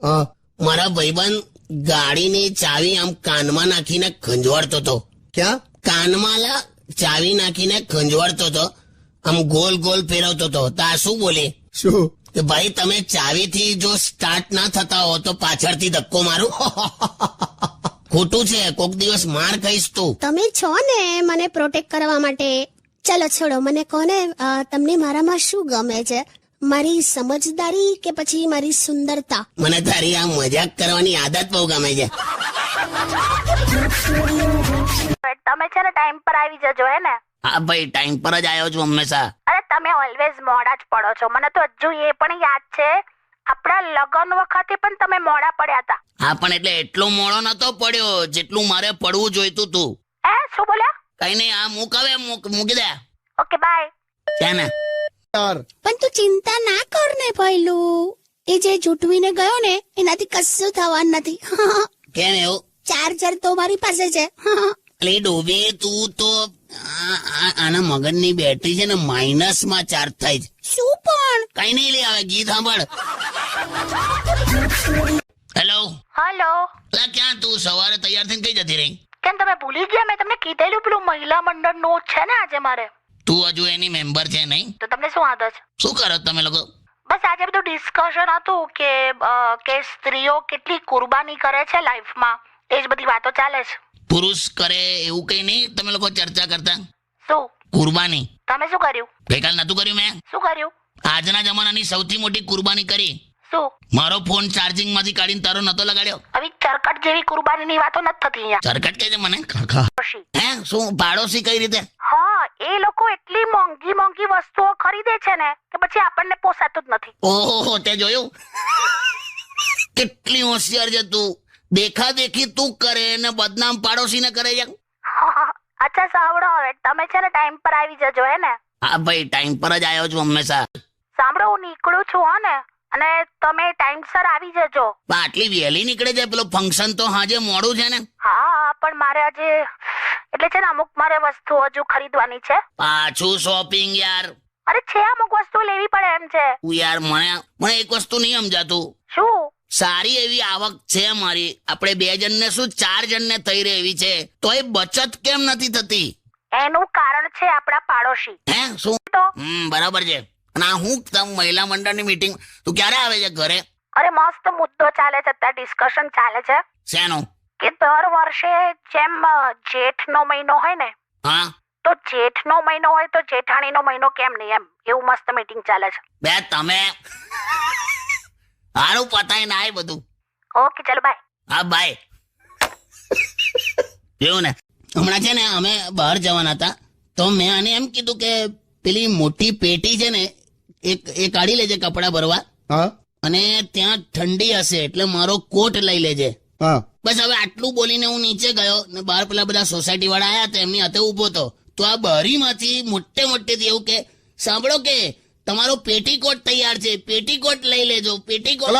મારા ભાઈબંધ ગાડીની ચાવી આમ કાનમાં નાખીને ખંજવાળતો હતો. ક્યાં? કાનમાં ચાવી નાખીને ખંજવાળતો હતો, આમ ગોલ ગોલ ફેરવતો હતો. તા શું બોલે શું કે ભાઈ તમે ચાવીથી જો સ્ટાર્ટ ના થતા હો તો પાછળથી ધક્કો મારું. ખોટું છે, કોક દિવસ માર ખાઈશ તું. તમે છો ને મને પ્રોટેક્ટ કરવા માટે. ચલો છોડો, મને કોને તમને મારામાં શું ગમે છે? મારી સમજદારી કે પછી મારી સુંદરતા? મને તારી આ મજાક કરવાની આદત બહુ ગમે છે. તમે છે ને ટાઈમ પર આવી જજો, હે ને? હા ભાઈ, ટાઈમ પર જ આવ્યો છું હંમેશા. અરે તમે ઓલવેઝ મોડા જ પડો છો. મને તો હજુ એ પણ યાદ છે, આપણા લગ્ન વખતે પણ તમે મોડા પડ્યા હતા. હા, પણ એટલે એટલો મોડો નતો પડ્યો જેટલું મારે પડવું જોઈતું તું. શું બોલ્યા? કઈ નહીં, આ મૂકી દે. Okay bye. છે ને પણ તું ચિંતા ના કર ને ભઈલું, એ જે જૂટવીને ગયો ને એનાથી કશું થવાનું નથી. કેમ એવું? ચાર્જર તો મારી પાસે છે. એટલે ડોબી તું તો આના મગજની બેટરી છે ને માઇનસમાં ચાર્જ થાય છે. શું પણ? કઈ નહીં, લે આવે ગીત સાંભળ. Hello hello. ક્યાં તું સવારે તૈયાર થઈને કઈ જતી રહી? કેમ તમે ભૂલી ગયા? મેં તમને કીધેલું પેલું મહિલા મંડળ નો છે ને આજે મારે. તું હજુ એની મેમ્બર છે નહીં? તો તમને શું આદત છે? શું કરો તમે લોકો? બસ આજે બધું ડિસ્કશન હતું કે સ્ત્રીઓ કેટલી કુરબાની કરે છે લાઈફમાં, એ જ બધી વાતો ચાલે છે. પુરુષ કરે એવું કઈ નહીં તમે લોકો ચર્ચા કરતા? શું કુરબાની? તમે શું કર્યું? ગઈકાલ નતું કર્યું મેં? શું કર્યું? આજના જમાનાની સૌથી મોટી કુરબાની કરી. શું? મારો ફોન ચાર્જિંગ માંથી કાઢીને તારો નતો લગાડ્યો. હવે ચરકટ જેવી કુરબાનીની વાતો નથી થતી અહીંયા. ચરકટ કે છે મને? પાડોશી. હે શું પાડોશી કઈ રીતે? હા, એ લોકો એટલી મોંઘી મોંઘી વસ્તુઓ ખરીદે છે ને કે પછી આપણને પોસાતું જ નથી. ઓહો, તે જોયું? કેટલી હોશિયાર છે તું. દેખા દેખી તું કરે ને બદનામ પાડોશીને કરે છે. અચ્છા સાંભળો, હવે તમે છે ને ટાઈમ પર આવી જજો, હે ને? હા ભાઈ, ટાઈમ પર જ આવ્યો છું હંમેશા. સાંભળો, હું નીકળું છું, હો ને? અને તમે ટાઈમસર આવી જજો. આટલી વહેલી નીકળે છે? પેલો ફંક્શન તો હાજે મોડું છે ને. હા, પણ મારે આજે એટલે છે ને અમુક મારે વસ્તુ હજુ ખરીદવાની છે. પાછું શોપિંગ યાર? અરે છે, અમુક વસ્તુ લેવી પડે એમ છે. યાર મને એક વસ્તુ નહીં સમજાતું. શું? સારી એવી આવક છે મારી, આપણે 2 જણને શું 4 જણને થઈ રહી એવી છે, તો એ બચત કેમ નથી થતી? એનું કારણ છે આપણા પાડોશી. હે શું? તો બરાબર છે. અને હું મહિલા મંડળની મીટિંગ તું ક્યારે આવે છે ઘરે? અરે મસ્ત મુદ્દો ચાલે છે, અત્યારે ડિસ્કશન ચાલે છે. શેનું? કે દર વર્ષે જેમ જેઠનો મહિનો હોય ને, હા, તો જેઠનો મહિનો હોય તો જેઠાણીનો મહિનો કેમ નહીં, એમ એવું મસ્ત મીટિંગ ચાલે છે. બે તમે હારું પતાય ના એ બધું. ઓકે ચલો બાય. હા બાય. એવું ને, હમણાં છે ને અમે બહાર જવાના હતા તો મેં આને એમ કીધું કે પેલી મોટી પેટી છે ને એ કાઢી લેજે કપડા ભરવા, અને ત્યાં ઠંડી હશે એટલે મારો કોટ લઈ લેજે. બસ હવે આટલું બોલીને હું નીચે ગયો ને બહાર પેલા બધા સોસાયટી વાળા આયા તો એમની હાથે ઉભો હતો તો આ બારીમાંથી મોટેથી એવું કે સાંભળો કે તમારો પેટીકોટ તૈયાર છે, પેટીકોટ લઈ લેજો, પેટીકોટ.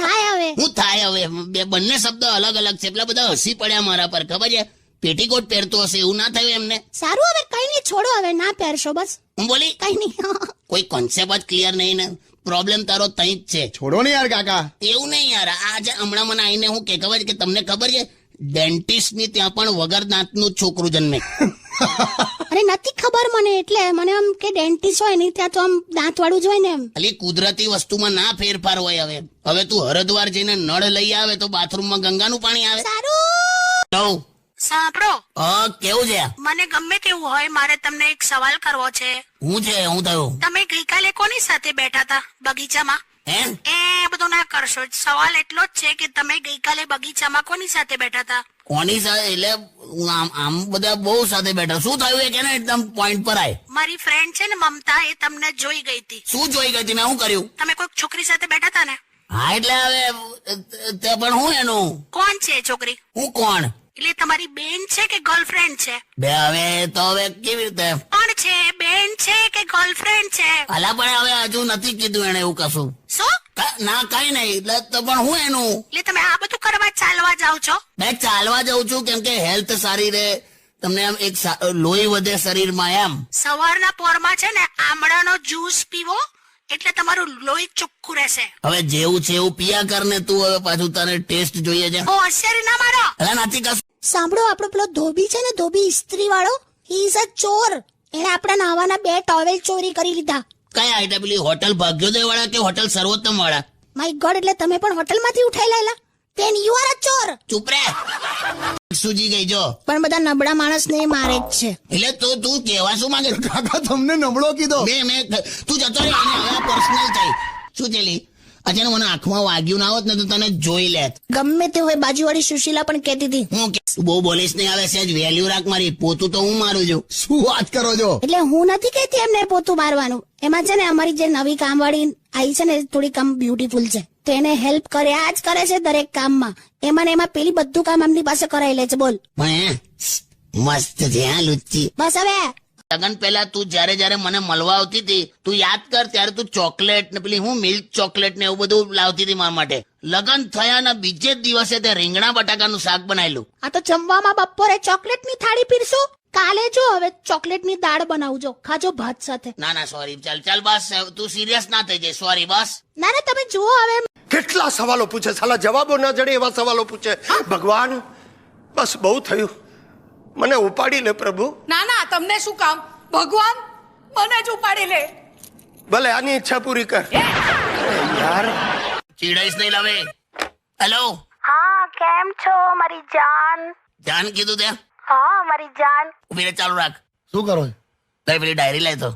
થાય હવે હું થાય હવે? બંને શબ્દ અલગ અલગ છે. પેલા બધા હસી પડ્યા મારા પર, ખબર છે? પેટીકોટ પહેરતો હશે એવું ના થયું એમને? સારું, હવે કઈ નહીં, છોડો, હવે ના પહેરશો બસ. હું બોલી કઈ નહીં. કોઈ કોન્સેપ્ટ જ ક્લિયર નહીં ને, પ્રોબ્લેમ તારો તઈ જ છે. છોડો ને યાર કાકા. એવું નહીં યાર, આજે હમણાં મને આવીને હું કે ખબર છે કે તમને ખબર છે ડેન્ટિસ્ટ ની ત્યાં પણ વગર દાંતનું છોકરું જન્મે. અરે નથી ખબર મને, એટલે મને આમ કે ડેન્ટિસ્ટ હોય ને ત્યાં તો આમ દાંત વાળું જ હોય ને એમ. ખાલી કુદરતી વસ્તુમાં ના ફેરફાર હોય. હવે તું હરદ્વાર જઈને નળ લઈ આવે તો બાથરૂમમાં ગંગાનું પાણી આવે. સારું સાંભળો, કેવું છે? મને ગમે તેવું હોય, મારે તમને એક સવાલ કરવો છે. હું છે? હું થયું? તમે ગઈકાલે કોની સાથે બેઠા હતા બગીચામાં? હે? એ બધું ના કરશો, સવાલ એટલો જ છે કે તમે ગઈકાલે બગીચામાં કોની સાથે બેઠા હતા? કોની સાથે? એટલે આમ બધા બહુ સાથે બેઠા. શું થયું એ કે ને એકદમ પોઈન્ટ પર આય. મારી ફ્રેન્ડ છે ને મમતા, એ તમને જોઈ ગઈ હતી. શું જોઈ ગઈ હતી? મેં શું કર્યું? તમે કોઈક છોકરી સાથે બેઠા હતા ને? હા, એટલે હવે પણ હું એનું કોણ છે એ છોકરી? હું કોણ? એટલે તમારી બેન છે કે ગર્લફ્રેન્ડ છે? બે હવે તો હવે કેવી રીતે? કોણ છે? બેન છે કે ગર્લફ્રેન્ડ છે? અલા પણ હવે હજુ નથી કીધું એને એવું કશું. શું? ના કઈ નહીં. એટલે તો પણ હું એનું. એટલે તમે આ બધું કરવા ચાલવા જાવ છો? મેં ચાલવા જાઉં છું કેમ કે હેલ્થ સારી રહે, તમને આમ એક લોહી વધે શરીરમાં એમ. સવારના પોરમાં છે ને આમળાનો જ્યુસ પીવો, એટલે તમારું લોહી ચોખ્ખું રહેશે. હવે જેવું છે એવું પિયા કર ને તું. હવે પાછું તને ટેસ્ટ જોઈએ છે. ઓ હોશિયારી ના મારો. અલા નથી કશું. સાંભળો, આપણો પેલો ધોબી છે ને, ધોબી ઇસ્ત્રી વાળો, હી ઇઝ અ ચોર. એને આપણા નાવાના 2 ટોવેલ ચોરી કરી લીધા. કયા આઈટા પેલી હોટલ ભાગ્યોદય વાળા કે હોટલ સર્વોત્તમ વાળા? માય ગોડ, એટલે તમે પણ હોટલમાંથી ઉઠાઈ લાયેલા? ધેન યુ આર અ ચોર. ચૂપ રે. સૂજી ગઈ જો. પણ બધા નબળા માણસને એ મારે જ છે. એટલે તો તું કેવા શું માંગે? કાકા તમને નબળો કીધો. મેં તું જતો રહે. હવે પર્સનલ થઈ. શું ચેલી? અચાનક મને આંખમાં વાગ્યું ના હોત ને તો તને જોઈ લેત. ગમે તે હોય, બાજુવાળી સુશીલા પણ કહેતી હતી. હું બહુ બોલીશ નહીં. હવે સહેજ વેલ્યુ રાખ મારી. પોતું તો હું મારું છું. શું વાત કરો છો? એટલે હું નથી કહેતી એમને પોતું મારવાનું. એમાં છે ને અમારી જે નવી કામવાળી આવી છે ને, થોડી કામ બ્યુટીફુલ છે, તો એને હેલ્પ કર્યા જ કરે છે દરેક કામમાં. એમાં ને એમાં પેલી બધું કામ એમની પાસે કરાવી લે છે. બોલ. મસ્ત છે હા લુચ્ચી. બસ હવે. લગન પહેલા તું જયારે મને મળવા આવતી હતી, તું યાદ કર, ત્યારે તું ચોકલેટ ને પેલી હું મિલ્ક ચોકલેટ ને એવું બધું લાવતી હતી મારા માટે. લગન થયા ના બીજે જ દિવસે તે રીંગણા બટાકાનું શાક બનાવેલું. આ તો જમવામાં બપોરે ચોકલેટની થાળી પીરસો. કાલે જો હવે ચોકલેટની દાળ બનાવજો, ખાજો ભાત સાથે. ના સોરી, ચાલ બસ. તું સિરિયસ ના થઈ જાય. સોરી બસ. ના તમે જુઓ હવે. કેટલા સવાલો પૂછે, સાલા જવાબો ના જડે એવા સવાલો પૂછે. ભગવાન, બસ બહુ થયું, મને ઉપાડી લે પ્રભુ. ના તમને શું કામ? ભગવાન મને જ ઉપાડી લે. ભલે આની ઈચ્છા પૂરી કર. યાર ચીડાઈશ નહીં લાવે. હેલો. હા કેમ છો મારી જાન? જાન કીધું ત્યાં? હા મારી જાન. ઉભી રે, ચાલુ રાખ. શું કરો છો? લઈ પેલી ડાયરી લાય તો.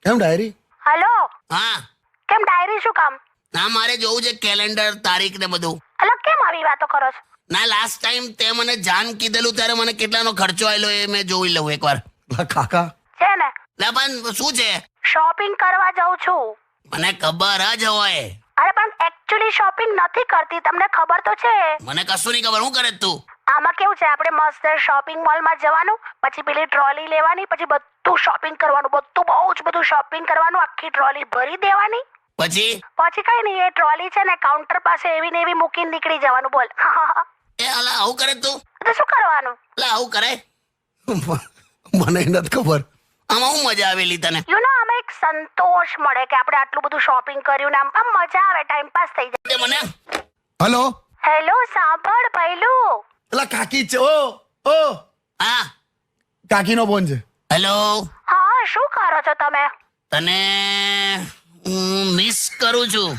કેમ ડાયરી? હલો, હા. કેમ ડાયરી શું કામ? ના મારે જોવું છે કેલેન્ડર, તારીખ ને બધું. અલા કેમ આવી વાતો કરો છો? ના લાસ્ટ ટાઈમ તે મને જાન કીધેલું ત્યારે મને કેટલાનો ખર્ચો આવેલો એ મેં જોઈ લઉં એકવાર. કાકા છે ને લે પણ શું છે? શોપિંગ કરવા જાઉં છું. મને ખબર જ હોય. અરે પણ એકચ્યુઅલી શોપિંગ નથી કરતી, તમને ખબર તો છે. મને કશું નહીં ખબર. શું કરે તું? આમાં કેવું છે, આપણે મસ્ત શોપિંગ મોલમાં જવાનું, પછી પેલી ટ્રોલી લેવાની, પછી બધું શોપિંગ કરવાનું, બહુ જ બધું શોપિંગ કરવાનું, આખી ટ્રોલી ભરી દેવાની. પછી કઈ નહીં, એ ટ્રોલી છે ને કાઉન્ટર પાસે એવી ને એવી મૂકીને નીકળી જવાનું. બોલ. એ અલા આવું કરે તું? તો શું કરવાનું? અલા આવું કરે? મને નથી ખબર. આમાં હું મજા આવેલી તને? યુ નો, આમાં એક સંતોષ મળે કે આપણે આટલું બધું શોપિંગ કર્યું ને આમ મજા આવે, ટાઈમ પાસ થઈ જાય. તે મને હલો. હેલો, સાંભળ પહેલું. એલા કાકી છે. ઓ હા કાકીનો ફોન છે. હેલો. હા શું કરો છો તમે? તને હું મિસ કરું છું.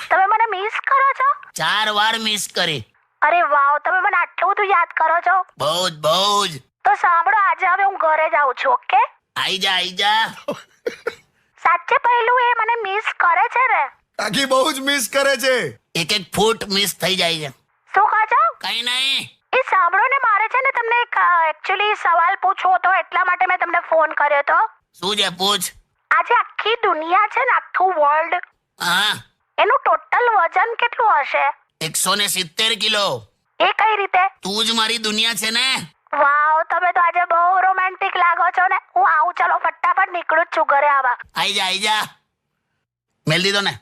તમે મને મિસ કરો છો? 4 વાર મિસ કરી. અરે વાવ, તમે મને આટલું બધું યાદ કરો છો. બહુ જ. તો સાંભળો, આજે હવે હું ઘરે જાઉં છું. ઓકે? આઈ જા. સાચે પહેલું એ મને મિસ કરે છે ને? કાકી બહુ જ મિસ કરે છે. એક ફૂટ મિસ થઈ જાય છે. શું કહો છો? કઈ નહીં. એ સાંભળો ને, મારે છે ને તમને એક એકચ્યુઅલી સવાલ પૂછવો હતો, એટલા માટે મેં તમને ફોન કર્યો હતો. શું છે? પૂછ. આજે આખી દુનિયા છે ને, આખું વર્લ્ડ, હા, એનું ટોટલ વજન કેટલું હશે? 170 કિલો. એ કઈ રીતે? તું જ મારી દુનિયા છે ને. વાવ, તમે તો આજે બહુ રોમેન્ટિક લાગો છો ને. હું આવું, ચલો ફટાફટ નીકળું જ છું ઘરે આવા. આઈ જા. મેલ દીધો ને.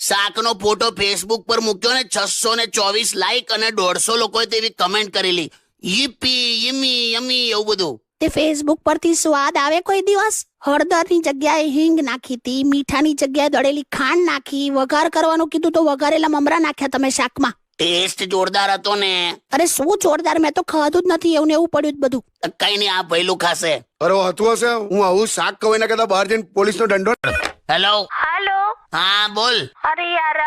શાકનો ફોટો ફેસબુક પર મૂક્યો ને, 624 લાઈક અને 150 લોકોએ તેવી કમેન્ટ કરેલી. યીપી યમી યમી એવું બધું. તે ફેસબુક પરથી સ્વાદ આવે કોઈ દિવસ? હળદરની જગ્યાએ હિંગ નાખી હતી, મીઠાની જગ્યાએ દળેલી ખાંડ નાખી, વઘાર કરવાનું કીધું તો વઘારેલા મમરા નાખ્યા તમે શાકમાં. ટેસ્ટ જોરદાર હતો ને. અરે શું જોરદાર, મેં તો ખાધું જ નથી. એવું ને એવું પડ્યું જ બધું. કઈ નહીં, આ ભઈલું ખાશે. અરે હતું હશે. હું આવું શાક કહું એના કરતા બહાર જઈને પોલીસનો દંડો. હેલો. હેલો. હા બોલ. અરે યાર,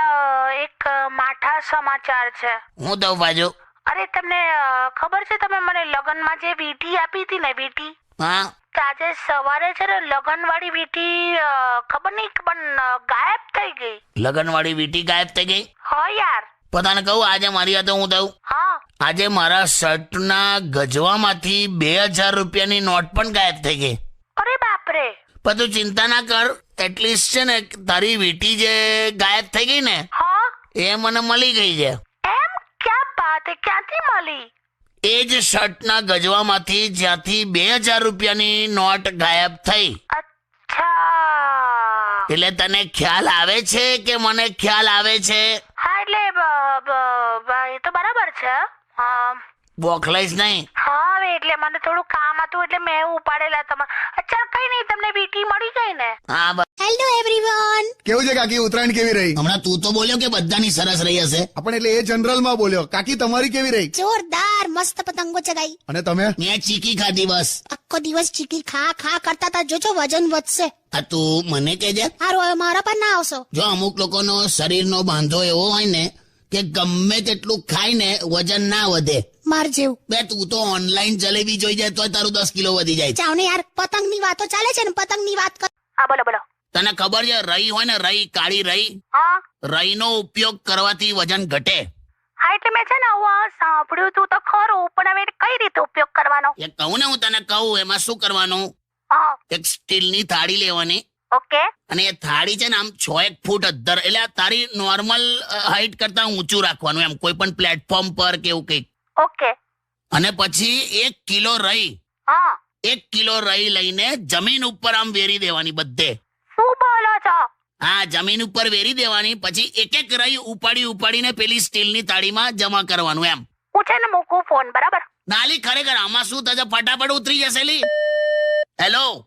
એક માઠા સમાચાર છે. હું દઉં બાજુ. અરે તમને ખબર છે, તમે મને લગનમાં જે વીંટી આપી હતી ને, વીંટી, હા, તો આજે સવારે છે ને લગન વાળી વીંટી ખબર નહીં પણ ગાયબ થઈ ગઈ. લગન વાળી વીંટી ગાયબ થઈ ગઈ? હા યાર. પોતાને કહું, આજે મારી હાથે હું થયું. હા. આજે મારા શર્ટના ગજવામાંથી 2000 રૂપિયાની નોટ પણ ગાયબ થઈ ગઈ. અરે બાપરે. પણ તું ચિંતા ના કર, એટલીસ્ટ છે ને તારી વીંટી જે ગાયબ થઈ ગઈ ને, હા, એ મને મળી ગઈ છે. એમ? ક્યાં બાત હે, ક્યાંથી મળી? એ જ શર્ટના ગજવામાંથી જ્યાંથી 2000 રૂપિયાની નોટ ગાયબ થઈ. અચ્છા. એટલે તને ખ્યાલ આવે છે કે મને ખ્યાલ આવે છે? હા એટલે એ તો બરાબર છે. બોખલાઈશ નહીં. હા હવે એટલે મને થોડું કામ હતું એટલે મેં ઉપાડેલા તમારે ચાલ કઈ નહીં તમને વીટી મળી ગઈ ને. હા હેલો એવરીવન. કેવું છે કાકી ઉત્તરાયણ કેવી રહી? હમણાં તું તો બોલ્યો કે બધાની સરસ રહી હશે. આપણે એટલે એ જનરલ માં બોલ્યો. કાકી તમારી કેવી રહી? જોરદાર મસ્ત પતંગો ચગાઈ. અને તમે? મેં ચીકી ખાધી બસ. આખો દિવસ ચીકી ખા ખા કરતા તા, જોજો વજન વધશે. આ તું મને કહેજે. હારું હવે મારા પર ના આવશો. જો અમુક લોકોનો શરીરનો બાંધો એવો હોય ને કે ગમે તેટલું ખાય ને વજન ના વધે. માર જેવું. બે તું તો ઓનલાઈન જલેબી જોઈ જાય તો તારું 10 કિલો વધી જાય. જાવ ને યાર, પતંગની વાતો ચાલે છે ને, પતંગની વાત કર. હા બોલો બોલો. તને ખબર છે રઈ હોય ને રઈ, કાળી રઈ, હા રઈનો ઉપયોગ કરવાથી વજન ઘટે. હા એટલે મેં છે ને આવું સાંભળ્યું તું તો ખરું પણ હવે કઈ રીતે ઉપયોગ કરવાનો? એ કહું ને હું તને કહું એમાં શું કરવાનું. હા એક સ્ટીલની થાળી લેવાની ઓકે અને એ થાળી છે ને આમ 6 ફૂટ અદ્ધર, એટલે આ તારી નોર્મલ હાઈટ કરતા ઊંચું રાખવાનું એમ, કોઈ પણ પ્લેટફોર્મ પર કે એવું કંઈક. ઓકે અને પછી 1 કિલો રઈ, હા 1 કિલો રઈ લઈને જમીન ઉપર આમ વેરી દેવાની બધે. શું બોલો છો? હા જમીન ઉપર વેરી દેવાની, પછી એક રઈ ઉપાડીને પેલી સ્ટીલની થાળીમાં જમા કરવાનું એમ. હું છે ને મૂકું ફોન બરાબર. નાલી ખરેખર આમાં શું થશે, ફટાફટ ઉતરી જશે લી. હેલો